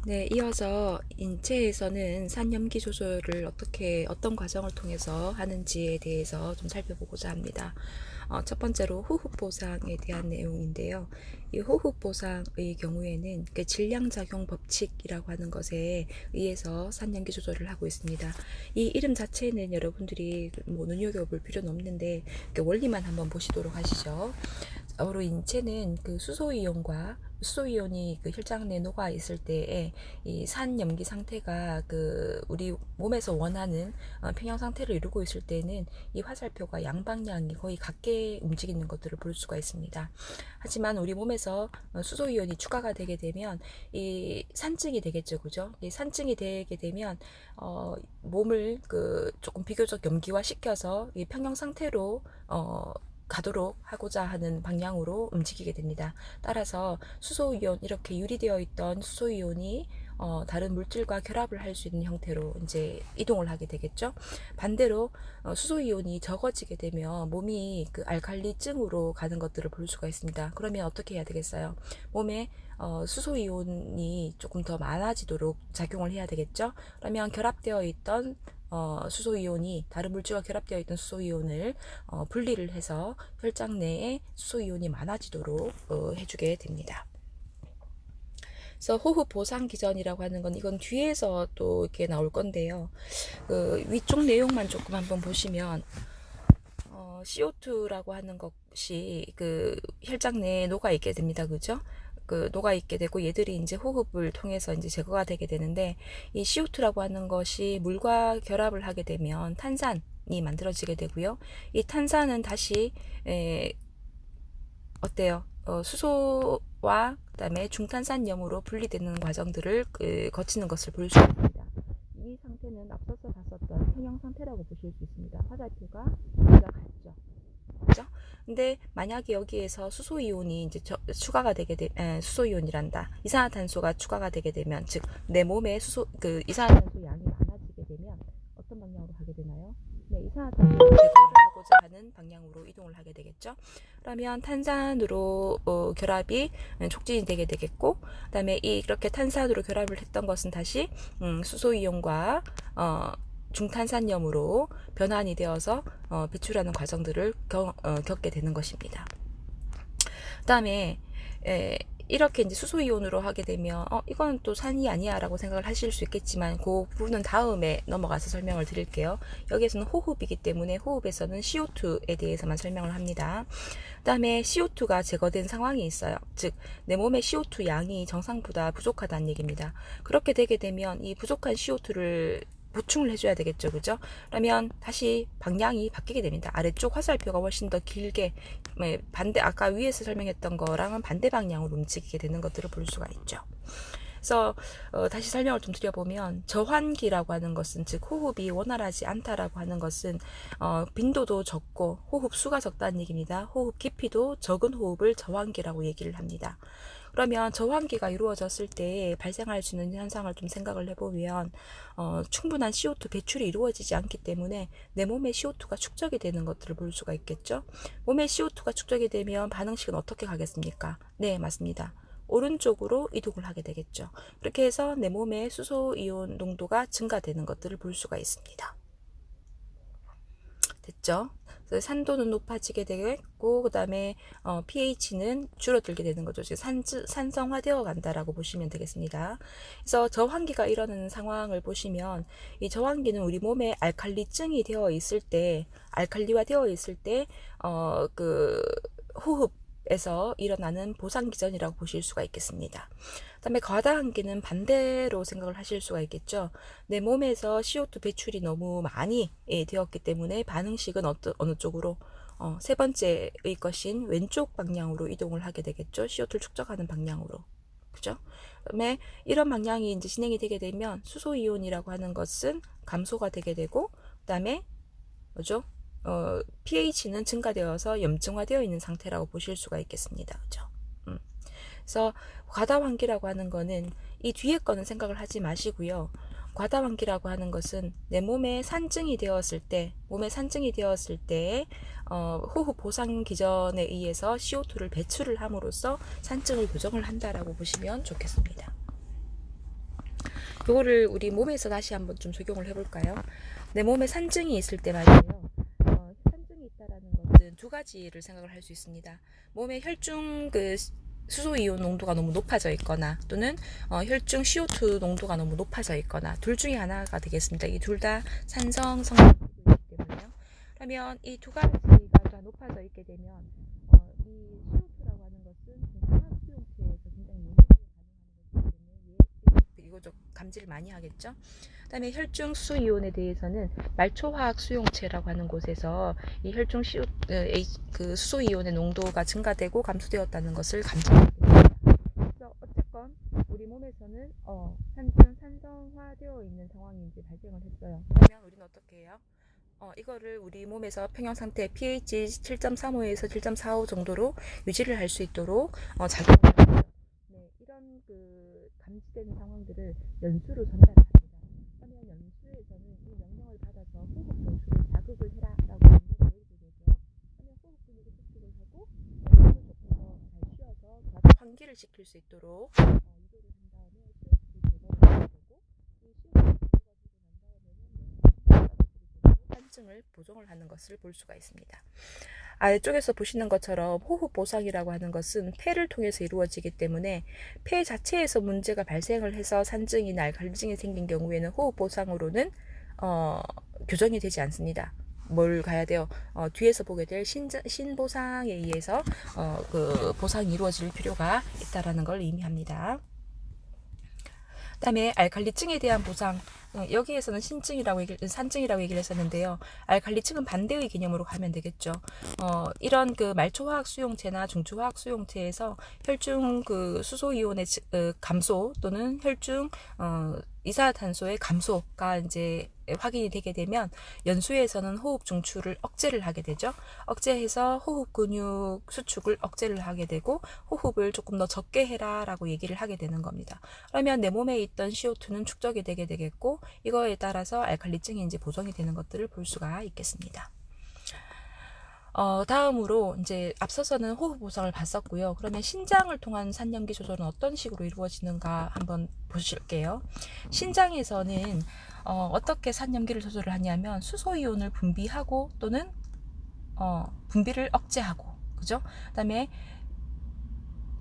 네, 이어서 인체에서는 산염기 조절을 어떤 과정을 통해서 하는지에 대해서 좀 살펴보고자 합니다. 첫 번째로 호흡 보상에 대한 내용인데요. 이 호흡 보상의 경우에는 그 질량작용 법칙이라고 하는 것에 의해서 산염기 조절을 하고 있습니다. 이 이름 자체는 여러분들이 뭐 눈여겨볼 필요는 없는데 그 원리만 한번 보시도록 하시죠. 우리 인체는 그 수소이온이 그 혈장 내 녹아 있을 때에 이 산염기 상태가 그 우리 몸에서 원하는 평형 상태를 이루고 있을 때는 이 화살표가 양방향이 거의 같게 움직이는 것들을 볼 수가 있습니다. 하지만 우리 몸에서 수소이온이 추가가 되게 되면 이 산증이 되겠죠, 그죠? 이 산증이 되게 되면 몸을 그 조금 비교적 염기화 시켜서 이 평형 상태로 가도록 하고자 하는 방향으로 움직이게 됩니다. 따라서 수소이온, 이렇게 유리되어 있던 수소이온이 다른 물질과 결합을 할 수 있는 형태로 이제 이동을 하게 되겠죠. 반대로 수소이온이 적어지게 되면 몸이 그 알칼리증으로 가는 것들을 볼 수가 있습니다. 그러면 어떻게 해야 되겠어요? 몸에 수소이온이 조금 더 많아지도록 작용을 해야 되겠죠. 그러면 결합되어 있던 수소이온이 다른 물질과 결합되어 있던 수소이온을 분리를 해서 혈장 내에 수소이온이 많아지도록 해주게 됩니다. 그래서 호흡 보상 기전이라고 하는 건 이건 뒤에서 또 이렇게 나올 건데요. 그 위쪽 내용만 조금 한번 보시면 CO2라고 하는 것이 그 혈장 내에 녹아 있게 됩니다. 그죠? 그 녹아 있게 되고 얘들이 이제 호흡을 통해서 이제 제거가 되게 되는데 이 CO2라고 하는 것이 물과 결합을 하게 되면 탄산이 만들어지게 되고요. 이 탄산은 다시 어때요? 수소와 그다음에 중탄산염으로 분리되는 과정들을 거치는 것을 볼 수 있습니다. 이 상태는 앞서서 봤었던 평형 상태라고 보실 수 있습니다. 화살표가 같죠. 그죠? 근데 만약에 여기에서 수소이온이 이제 추가가 되게 수소이온이란다. 이산화탄소가 추가가 되게 되면, 즉 내 몸에 이산화탄소 양이 많아지게 되면 어떤 방향으로 가게 되나요? 네, 이산화탄소를 제거를 하고자 하는 방향으로 이동을 하게 되겠죠. 그러면 탄산으로 결합이 촉진이 되게 되겠고, 그다음에 이렇게 탄산으로 결합을 했던 것은 다시 수소이온과 중탄산염으로 변환이 되어서 배출하는 과정들을 겪게 되는 것입니다. 그 다음에 이렇게 이제 수소이온으로 하게 되면 이건 또 산이 아니야 라고 생각을 하실 수 있겠지만 그 부분은 다음에 넘어가서 설명을 드릴게요. 여기에서는 호흡이기 때문에 호흡에서는 CO2에 대해서만 설명을 합니다. 그 다음에 CO2가 제거된 상황이 있어요. 즉 내 몸의 CO2 양이 정상보다 부족하다는 얘기입니다. 그렇게 되게 되면 이 부족한 CO2를 보충을 해줘야 되겠죠, 그죠? 그러면 다시 방향이 바뀌게 됩니다. 아래쪽 화살표가 훨씬 더 길게 아까 위에서 설명했던 거랑은 반대 방향으로 움직이게 되는 것들을 볼 수가 있죠. 그래서 다시 설명을 좀 드려보면 저환기라고 하는 것은, 즉 호흡이 원활하지 않다라고 하는 것은 빈도도 적고 호흡 수가 적다는 얘기입니다. 호흡 깊이도 적은 호흡을 저환기라고 얘기를 합니다. 그러면 저환기가 이루어졌을 때 발생할 수 있는 현상을 좀 생각을 해보면 충분한 CO2 배출이 이루어지지 않기 때문에 내 몸에 CO2가 축적이 되는 것들을 볼 수가 있겠죠. 몸에 CO2가 축적이 되면 반응식은 어떻게 가겠습니까? 네, 맞습니다. 오른쪽으로 이동을 하게 되겠죠. 그렇게 해서 내 몸의 수소이온 농도가 증가되는 것들을 볼 수가 있습니다. 됐죠? 산도는 높아지게 되겠고, 그 다음에 pH는 줄어들게 되는 거죠. 즉 산성화되어 간다라고 보시면 되겠습니다. 그래서 저환기가 일어나는 상황을 보시면 이 저환기는 우리 몸에 알칼리증이 되어 있을 때, 알칼리화 되어 있을 때 그 호흡에서 일어나는 보상기전이라고 보실 수가 있겠습니다. 그 다음에 과다환기는 반대로 생각을 하실 수가 있겠죠. 내 몸에서 CO2 배출이 너무 많이 되었기 때문에 반응식은 어느 쪽으로 세 번째의 것인 왼쪽 방향으로 이동을 하게 되겠죠. CO2를 축적하는 방향으로. 그죠? 그다음에 이런 방향이 이제 진행이 되게 되면 수소이온이라고 하는 것은 감소가 되게 되고, 그다음에 뭐죠? pH는 증가되어서 염증화되어 있는 상태라고 보실 수가 있겠습니다. 그죠? 그래서 과다환기라고 하는 거는 이 뒤에 거는 생각을 하지 마시고요. 과다환기라고 하는 것은 내 몸에 산증이 되었을 때, 호흡 보상 기전에 의해서 CO2를 배출을 함으로써 산증을 교정을 한다라고 보시면 좋겠습니다. 그거를 우리 몸에서 다시 한번 좀 적용을 해볼까요? 내 몸에 산증이 있을 때 말이에요. 산증이 있다라는 것은 두 가지를 생각을 할 수 있습니다. 몸에 혈중 수소이온 농도가 너무 높아져 있거나 또는 혈중 CO2 농도가 너무 높아져 있거나 둘 중에 하나가 되겠습니다. 이 둘 다 산성 성분이기 때문에요. 그러면 이 두 가지가 다 높아져 있게 되면 이 CO2라고 하는 것은 화학 수용체에서 굉장히 용이하게 반응하는 것이기 때문에 이거 좀 감지를 많이 하겠죠. 그다음에 혈중 수소이온에 대해서는 말초화학 수용체라고 하는 곳에서 이 혈중 수소이온의 농도가 증가되고 감소되었다는 것을 감지하게 됩니다. 그래서 어쨌건 우리 몸에서는 산성화되어 있는 상황이 이제 발생을 했어요. 그러면 우리는 어떻게 해요? 이거를 우리 몸에서 평형 상태 pH 7.35에서 7.45 정도로 유지를 할 수 있도록 작용을 합니다. 네, 이런 감지되는 상황들을 연수로 전달합니다. 그러면 연수에서는 이 명령을 받아서 호흡 전수를 자극을 해라라고 명령을 내리게 되죠. 그러면 호흡 근육을 수축을 하고 연수를 조금 더 잘 쉬어서 환기를 시킬 수 있도록 유도를 한 다음에 CO2를 제거를 하게 되고 이 CO2를 제거가 되고 난 다음에는 산증을 보정을 하는 것을 볼 수가 있습니다. 아래쪽에서 보시는 것처럼 호흡 보상이라고 하는 것은 폐를 통해서 이루어지기 때문에 폐 자체에서 문제가 발생을 해서 산증이나 알칼리증이 생긴 경우에는 호흡 보상으로는 교정이 되지 않습니다. 뭘 가야 돼요? 뒤에서 보게 될 신보상에 의해서 보상이 이루어질 필요가 있다라는 걸 의미합니다. 그 다음에 알칼리증에 대한 보상, 여기에서는 산증이라고 얘기를 했었는데요. 알칼리증은 반대의 개념으로 가면 되겠죠. 이런 말초화학 수용체나 중초화학 수용체에서 혈중 수소이온의 감소 또는 혈중 이산화탄소의 감소가 이제 확인이 되게 되면 연수에서는 호흡 중추를 억제를 하게 되죠. 억제해서 호흡 근육 수축을 억제를 하게 되고 호흡을 조금 더 적게 해라 라고 얘기를 하게 되는 겁니다. 그러면 내 몸에 있던 CO2는 축적이 되게 되겠고 이거에 따라서 알칼리증이 이제 보정이 되는 것들을 볼 수가 있겠습니다. 다음으로 이제 앞서서는 호흡 보상을 봤었고요. 그러면 신장을 통한 산염기 조절은 어떤 식으로 이루어지는가 한번 보실게요. 신장에서는 어떻게 산염기를 조절을 하냐면 수소이온을 분비하고 또는 분비를 억제하고, 그죠? 그다음에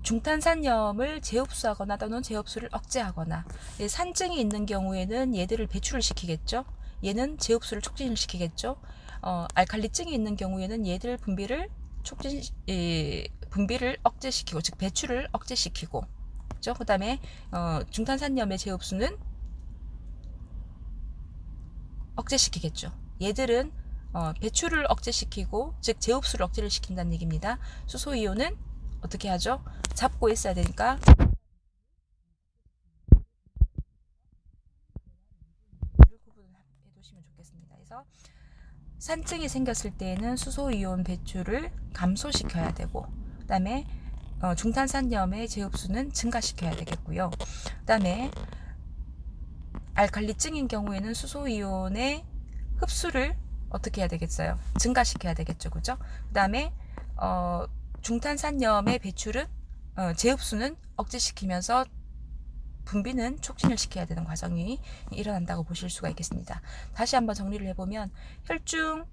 중탄산염을 재흡수하거나 또는 재흡수를 억제하거나, 산증이 있는 경우에는 얘들을 배출을 시키겠죠. 얘는 재흡수를 촉진을 시키겠죠. 알칼리증이 있는 경우에는 얘들 분비를 억제시키고, 즉 배출을 억제시키고, 그죠? 그다음에 중탄산염의 재흡수는 억제시키겠죠. 얘들은 배출을 억제시키고, 즉 재흡수를 억제를 시킨다는 얘기입니다. 수소이온은 어떻게 하죠? 잡고 있어야 되니까 구분을 해두시면 좋겠습니다. 그래서 산증이 생겼을 때에는 수소이온 배출을 감소시켜야 되고, 그 다음에 중탄산염의 재흡수는 증가시켜야 되겠고요. 그 다음에 알칼리증인 경우에는 수소이온의 흡수를 어떻게 해야 되겠어요? 증가시켜야 되겠죠, 그죠? 그 다음에 중탄산염의 배출은 재흡수는 억제시키면서 분비는 촉진을 시켜야 되는 과정이 일어난다고 보실 수가 있겠습니다. 다시 한번 정리를 해보면 혈중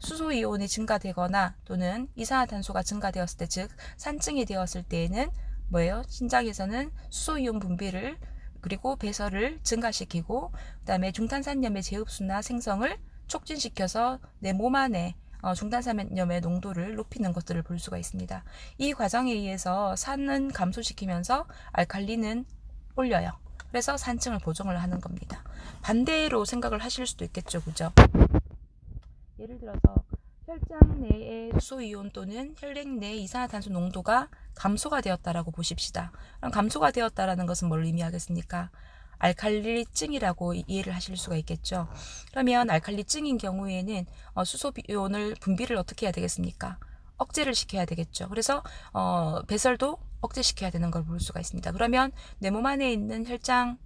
수소이온이 증가되거나 또는 이산화탄소가 증가되었을 때, 즉 산증이 되었을 때에는 뭐예요? 신장에서는 수소이온 분비를 그리고 배설을 증가시키고, 그 다음에 중탄산염의 재흡수나 생성을 촉진시켜서 내 몸 안에 중탄산염의 농도를 높이는 것들을 볼 수가 있습니다. 이 과정에 의해서 산은 감소시키면서 알칼리는 올려요. 그래서 산증을 보정을 하는 겁니다. 반대로 생각을 하실 수도 있겠죠, 그죠? 예를 들어서 혈장 내의 수소이온 또는 혈액 내 이산화탄소 농도가 감소가 되었다라고 보십시다. 그럼 감소가 되었다라는 것은 뭘 의미하겠습니까? 알칼리증이라고 이해를 하실 수가 있겠죠. 그러면 알칼리증인 경우에는 수소이온을 분비를 어떻게 해야 되겠습니까? 억제를 시켜야 되겠죠. 그래서 배설도 억제시켜야 되는 걸 볼 수가 있습니다. 그러면 내 몸 안에 있는 혈장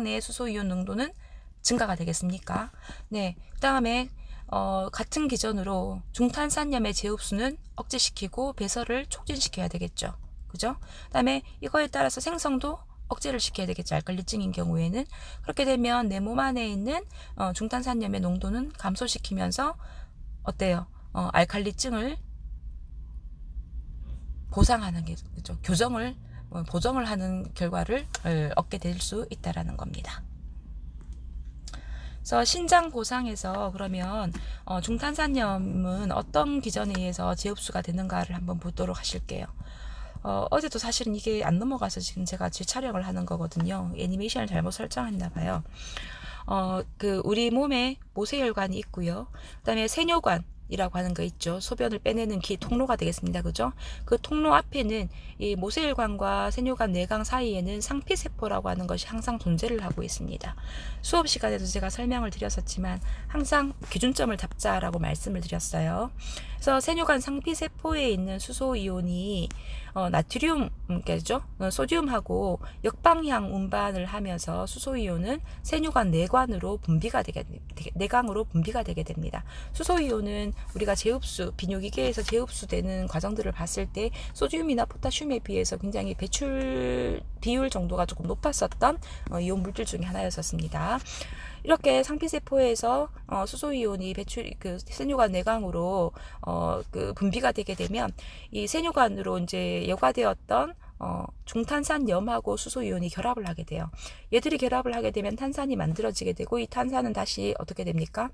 내의 수소이온 농도는 증가가 되겠습니까? 네. 그 다음에 같은 기전으로 중탄산염의 재흡수는 억제시키고 배설을 촉진시켜야 되겠죠. 그죠? 그 다음에 이거에 따라서 생성도 억제를 시켜야 되겠죠. 알칼리증인 경우에는. 그렇게 되면 내 몸 안에 있는 중탄산염의 농도는 감소시키면서 어때요? 알칼리증을 보상하는 게 그렇죠. 보정을 하는 결과를 얻게 될 수 있다라는 겁니다. 그래서 신장 보상에서 그러면 중탄산염은 어떤 기전에 의해서 재흡수가 되는가를 한번 보도록 하실게요. 어제도 사실은 이게 안 넘어가서 지금 제가 재촬영을 하는 거거든요. 애니메이션을 잘못 설정했나 봐요. 우리 몸에 모세혈관이 있고요. 그다음에 세뇨관이라고 하는 거 있죠. 소변을 빼내는 통로가 되겠습니다. 그죠? 그 통로 앞에는 이 모세혈관과 세뇨관 내강 사이에는 상피세포라고 하는 것이 항상 존재를 하고 있습니다. 수업 시간에도 제가 설명을 드렸었지만 항상 기준점을 잡자라고 말씀을 드렸어요. 그래서 세뇨관 상피세포에 있는 수소이온이 나트륨겠죠? 소듐하고 역방향 운반을 하면서 수소이온은 세뇨관 내강으로 분비가 되게 됩니다. 수소이온은 우리가 재흡수, 비뇨기계에서 재흡수되는 과정들을 봤을 때 소듐이나 포타슘에 비해서 굉장히 배출 비율 정도가 조금 높았었던 이온 물질 중에 하나였었습니다. 이렇게 상피세포에서 수소이온이 세뇨관 내강으로 분비가 되게 되면 이 세뇨관으로 이제 여과되었던 중탄산염하고 수소이온이 결합을 하게 돼요. 얘들이 결합을 하게 되면 탄산이 만들어지게 되고 이 탄산은 다시 어떻게 됩니까?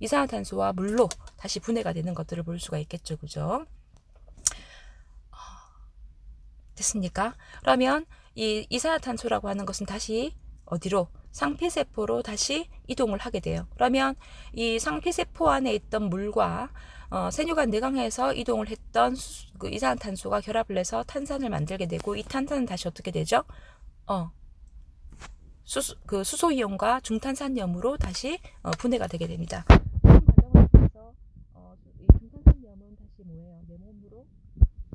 이산화탄소와 물로 다시 분해가 되는 것들을 볼 수가 있겠죠. 그죠? 됐습니까? 그러면 이 이산화탄소라고 하는 것은 다시 어디로? 상피세포로 다시 이동을 하게 돼요. 그러면 이 상피세포 안에 있던 물과 세뇨관 내강에서 이동을 했던 그 이산화탄소가 결합을 해서 탄산을 만들게 되고 이 탄산은 다시 어떻게 되죠? 수소이온과 중탄산염으로 다시 분해가 되게 됩니다. 이런 과정을 통해서 이 중탄산염은 다시 뭐예요? 내 몸으로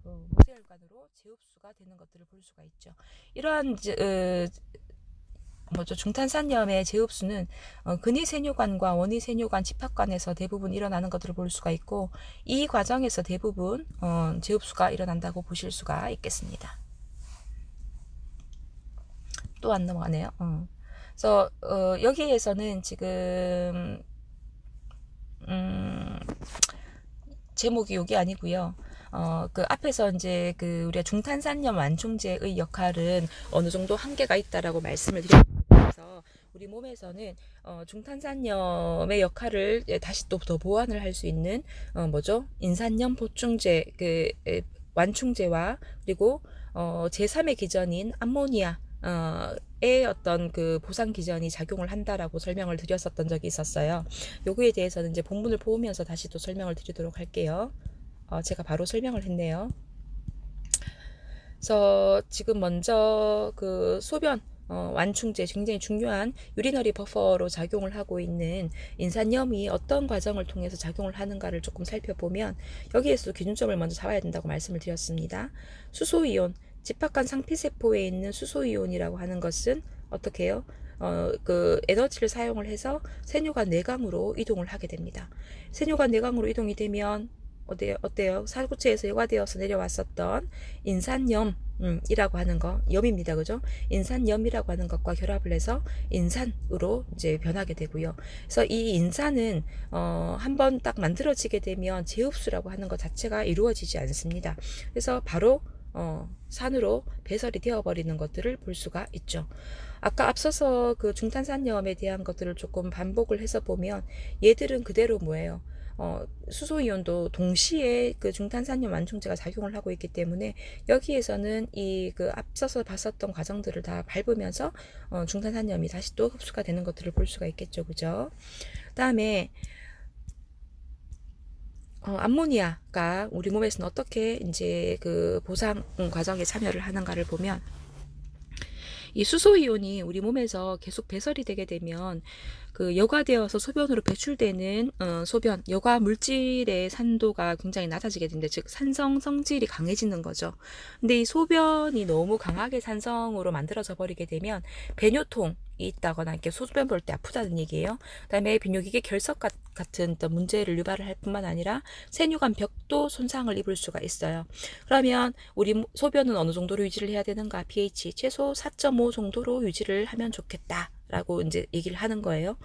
모세혈관으로 재흡수가 되는 것들을 볼 수가 있죠. 이러한 중탄산염의 재흡수는 근위세뇨관과 원위세뇨관 집합관에서 대부분 일어나는 것들을 볼 수가 있고 이 과정에서 대부분 재흡수가 일어난다고 보실 수가 있겠습니다. 또 안 넘어가네요. 그래서 여기에서는 지금 제목이 여기 아니고요. 그 앞에서 이제 우리가 중탄산염 완충제의 역할은 어느 정도 한계가 있다라고 말씀을 드렸습니다. 그래서 우리 몸에서는 중탄산염의 역할을 다시 또 더 보완을 할 수 있는 인산염 보충제 완충제와 그리고 제3의 기전인 암모니아 의 어떤 보상 기전이 작용을 한다라고 설명을 드렸었던 적이 있었어요. 요거에 대해서는 이제 본문을 보면서 다시 또 설명을 드리도록 할게요. 제가 바로 설명을 했네요. 그래서 지금 먼저 소변 완충제 굉장히 중요한 유리너리 버퍼로 작용을 하고 있는 인산염이 어떤 과정을 통해서 작용을 하는가를 조금 살펴보면 여기에서 기준점을 먼저 잡아야 된다고 말씀을 드렸습니다. 수소이온 집합관 상피세포에 있는 수소이온이라고 하는 것은 어떻게 해요? 에너지를 사용을 해서 세뇨관 내강으로 이동을 하게 됩니다. 세뇨관 내강으로 이동이 되면 어때요? 살구체에서 여과되어서 내려왔었던 인산염이라고 하는 거, 염입니다. 그죠? 인산염이라고 하는 것과 결합을 해서 인산으로 이제 변하게 되고요. 그래서 이 인산은 한번 딱 만들어지게 되면 재흡수라고 하는 것 자체가 이루어지지 않습니다. 그래서 바로 산으로 배설이 되어버리는 것들을 볼 수가 있죠. 아까 앞서서 중탄산염에 대한 것들을 조금 반복을 해서 보면 얘들은 그대로 뭐예요? 수소이온도 동시에 중탄산염 완충제가 작용을 하고 있기 때문에 여기에서는 앞서서 봤었던 과정들을 다 밟으면서 중탄산염이 다시 또 흡수가 되는 것들을 볼 수가 있겠죠. 그죠? 그 다음에 암모니아가 우리 몸에서는 어떻게 이제 보상 과정에 참여를 하는가를 보면 이 수소이온이 우리 몸에서 계속 배설이 되게 되면 그 여과되어서 소변으로 배출되는 소변, 여과 물질의 산도가 굉장히 낮아지게 됩니다. 즉 산성 성질이 강해지는 거죠. 근데 이 소변이 너무 강하게 산성으로 만들어져 버리게 되면 배뇨통이 있다거나 이렇게 소변 볼 때 아프다는 얘기예요. 그다음에 비뇨기계 결석 같은 어떤 문제를 유발을 할 뿐만 아니라 세뇨관 벽도 손상을 입을 수가 있어요. 그러면 우리 소변은 어느 정도로 유지를 해야 되는가? pH 최소 4.5 정도로 유지를 하면 좋겠다. 라고 이제 얘기를 하는 거예요.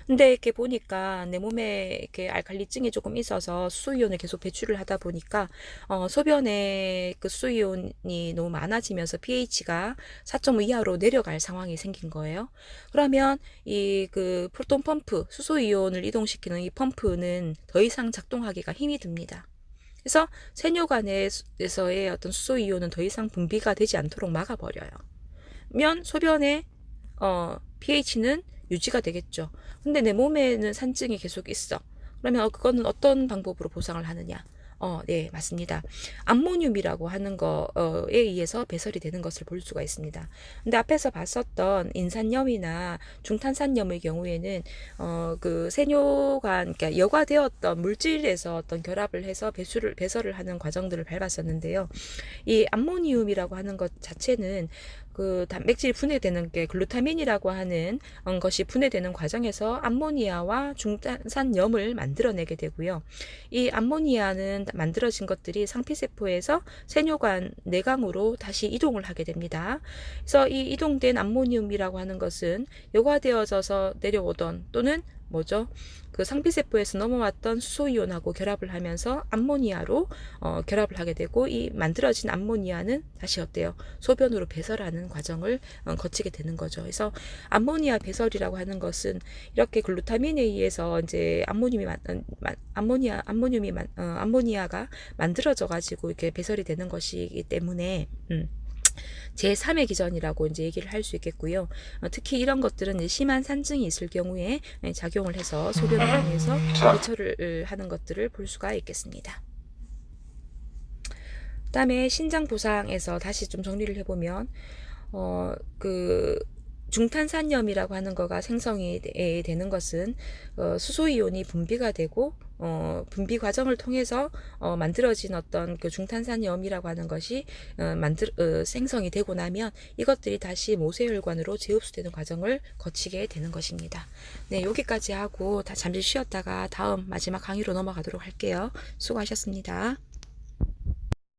근데 이렇게 보니까 내 몸에 이렇게 알칼리증이 조금 있어서 수소이온을 계속 배출을 하다 보니까 소변에 그 수소이온이 너무 많아지면서 pH가 4.5 이하로 내려갈 상황이 생긴 거예요. 그러면 이 그 프로톤 펌프, 수소이온을 이동시키는 이 펌프는 더 이상 작동하기가 힘이 듭니다. 그래서 세뇨관에서의 어떤 수소이온은 더 이상 분비가 되지 않도록 막아버려요. 면 소변에 pH는 유지가 되겠죠. 근데 내 몸에는 산증이 계속 있어. 그러면 그거는 어떤 방법으로 보상을 하느냐? 네, 맞습니다. 암모늄이라고 하는 거에 의해서 배설이 되는 것을 볼 수가 있습니다. 근데 앞에서 봤었던 인산염이나 중탄산염의 경우에는 그 세뇨관, 그러니까 여과되었던 물질에서 어떤 결합을 해서 배설을 하는 과정들을 밟았었는데요. 이 암모니움이라고 하는 것 자체는 그 단백질이 분해되는 게 글루타민이라고 하는 것이 분해되는 과정에서 암모니아와 중탄산염을 만들어내게 되고요. 이 암모니아는 만들어진 것들이 상피세포에서 세뇨관 내강으로 다시 이동을 하게 됩니다. 그래서 이 이동된 암모늄이라고 하는 것은 여과되어져서 내려오던 또는 뭐죠? 그 상피세포에서 넘어왔던 수소이온하고 결합을 하면서 암모니아로 결합을 하게 되고 이 만들어진 암모니아는 다시 어때요? 소변으로 배설하는 과정을 거치게 되는 거죠. 그래서 암모니아 배설이라고 하는 것은 이렇게 글루타민에 의해서 이제 암모니아가 만들어져 가지고 이렇게 배설이 되는 것이기 때문에 제3의 기전이라고 이제 얘기를 할 수 있겠고요. 특히 이런 것들은 이제 심한 산증이 있을 경우에 작용을 해서 소변을 통해서 배출을 하는 것들을 볼 수가 있겠습니다. 그다음에 신장 부상에서 다시 좀 정리를 해보면 그 중탄산염이라고 하는 거가 생성이 되는 것은 수소이온이 분비가 되고 분비 과정을 통해서 만들어진 어떤 그 중탄산염이라고 하는 것이 생성이 되고 나면 이것들이 다시 모세혈관으로 재흡수되는 과정을 거치게 되는 것입니다. 네, 여기까지 하고 잠시 쉬었다가 다음 마지막 강의로 넘어가도록 할게요. 수고하셨습니다.